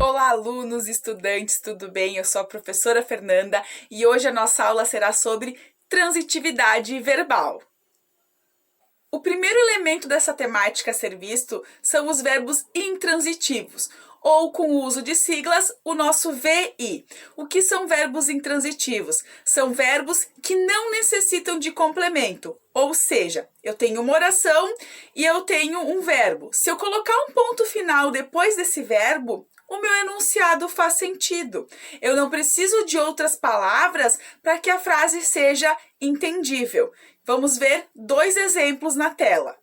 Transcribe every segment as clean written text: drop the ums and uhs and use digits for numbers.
Olá, alunos, estudantes, tudo bem? Eu sou a professora Fernanda e hoje a nossa aula será sobre transitividade verbal. O primeiro elemento dessa temática a ser visto são os verbos intransitivos, ou com o uso de siglas, o nosso VI. O que são verbos intransitivos? São verbos que não necessitam de complemento, ou seja, eu tenho uma oração e eu tenho um verbo. Se eu colocar um ponto final depois desse verbo, o meu enunciado faz sentido. Eu não preciso de outras palavras para que a frase seja entendível. Vamos ver dois exemplos na tela.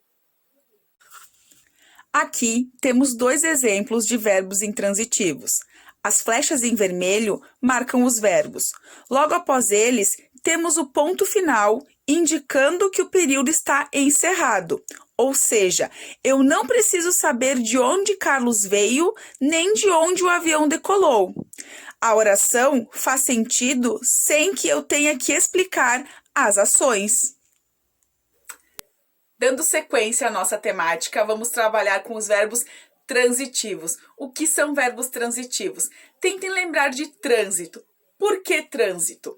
Aqui temos dois exemplos de verbos intransitivos. As flechas em vermelho marcam os verbos. Logo após eles, temos o ponto final indicando que o período está encerrado. Ou seja, eu não preciso saber de onde Carlos veio, nem de onde o avião decolou. A oração faz sentido sem que eu tenha que explicar as ações. Dando sequência à nossa temática, vamos trabalhar com os verbos transitivos. O que são verbos transitivos? Tentem lembrar de trânsito. Por que trânsito?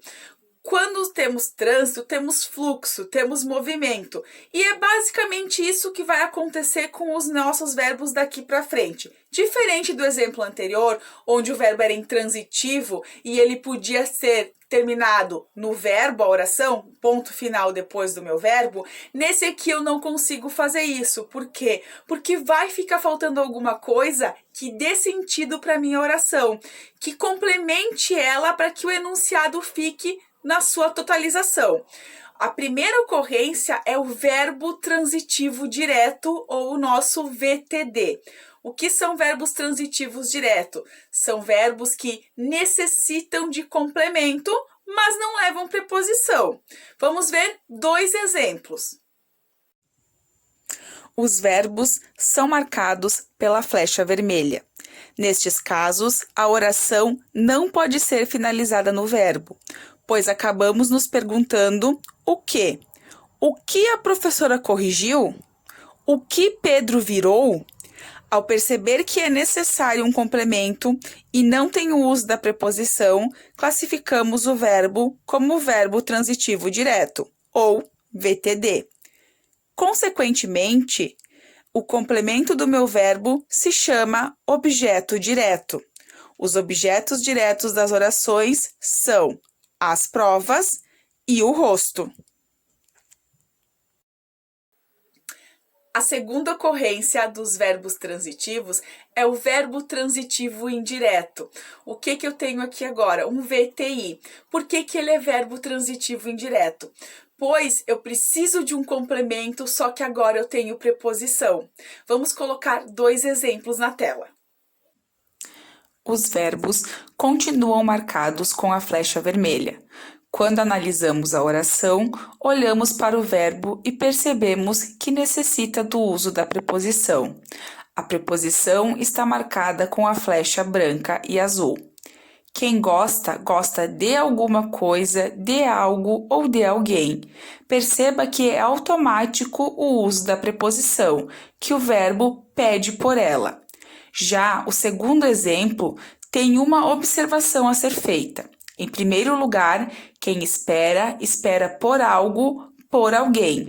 Quando temos trânsito, temos fluxo, temos movimento. E é basicamente isso que vai acontecer com os nossos verbos daqui para frente. Diferente do exemplo anterior, onde o verbo era intransitivo e ele podia ser terminado no verbo, a oração, ponto final depois do meu verbo, nesse aqui eu não consigo fazer isso. Por quê? Porque vai ficar faltando alguma coisa que dê sentido para a minha oração, que complemente ela para que o enunciado fique na sua totalização. A primeira ocorrência é o verbo transitivo direto ou o nosso VTD. O que são verbos transitivos direto? São verbos que necessitam de complemento, mas não levam preposição. Vamos ver dois exemplos. Os verbos são marcados pela flecha vermelha. Nestes casos, a oração não pode ser finalizada no verbo, pois acabamos nos perguntando o quê? O que a professora corrigiu? O que Pedro virou? Ao perceber que é necessário um complemento e não tem o uso da preposição, classificamos o verbo como verbo transitivo direto, ou VTD. Consequentemente, o complemento do meu verbo se chama objeto direto. Os objetos diretos das orações são as provas e o rosto. A segunda ocorrência dos verbos transitivos é o verbo transitivo indireto. O que eu tenho aqui agora? Um VTI. Por que ele é verbo transitivo indireto? Pois eu preciso de um complemento, só que agora eu tenho preposição. Vamos colocar dois exemplos na tela. Os verbos continuam marcados com a flecha vermelha. Quando analisamos a oração, olhamos para o verbo e percebemos que necessita do uso da preposição. A preposição está marcada com a flecha branca e azul. Quem gosta, gosta de alguma coisa, de algo ou de alguém. Perceba que é automático o uso da preposição, que o verbo pede por ela. Já o segundo exemplo tem uma observação a ser feita. Em primeiro lugar, quem espera, espera por algo, por alguém.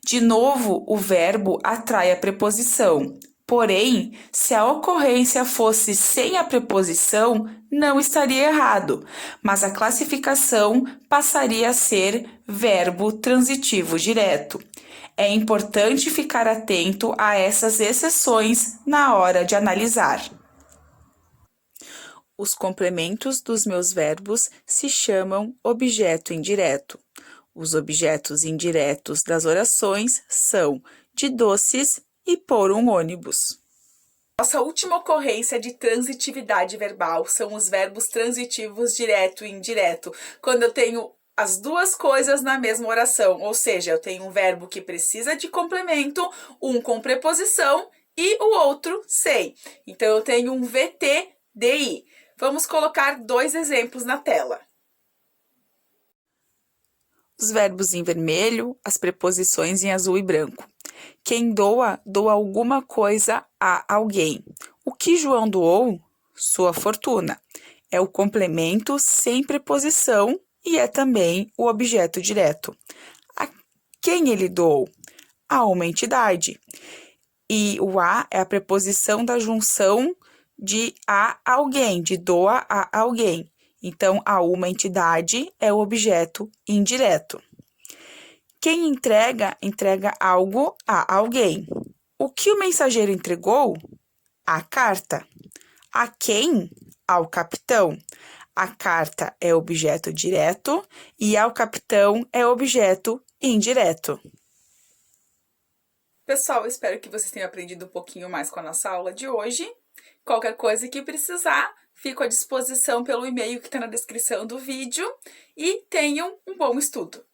De novo, o verbo atrai a preposição. Porém, se a ocorrência fosse sem a preposição, não estaria errado, mas a classificação passaria a ser verbo transitivo direto. É importante ficar atento a essas exceções na hora de analisar. Os complementos dos meus verbos se chamam objeto indireto. Os objetos indiretos das orações são de doces e por um ônibus. Nossa última ocorrência de transitividade verbal são os verbos transitivos direto e indireto, quando eu tenho as duas coisas na mesma oração, ou seja, eu tenho um verbo que precisa de complemento, um com preposição e o outro sem. Então, eu tenho um VTDI. Vamos colocar dois exemplos na tela. Os verbos em vermelho, as preposições em azul e branco. Quem doa, doa alguma coisa a alguém. O que João doou? sua fortuna. É o complemento sem preposição e é também o objeto direto. A quem ele doou? A uma entidade. E o a é a preposição da junção de a alguém, de doa a alguém. Então, a uma entidade é o objeto indireto. Quem entrega, entrega algo a alguém. O que o mensageiro entregou? A carta. A quem? Ao capitão. A carta é objeto direto e ao capitão é objeto indireto. Pessoal, espero que vocês tenham aprendido um pouquinho mais com a nossa aula de hoje. Qualquer coisa que precisar, fico à disposição pelo e-mail que está na descrição do vídeo e tenham um bom estudo!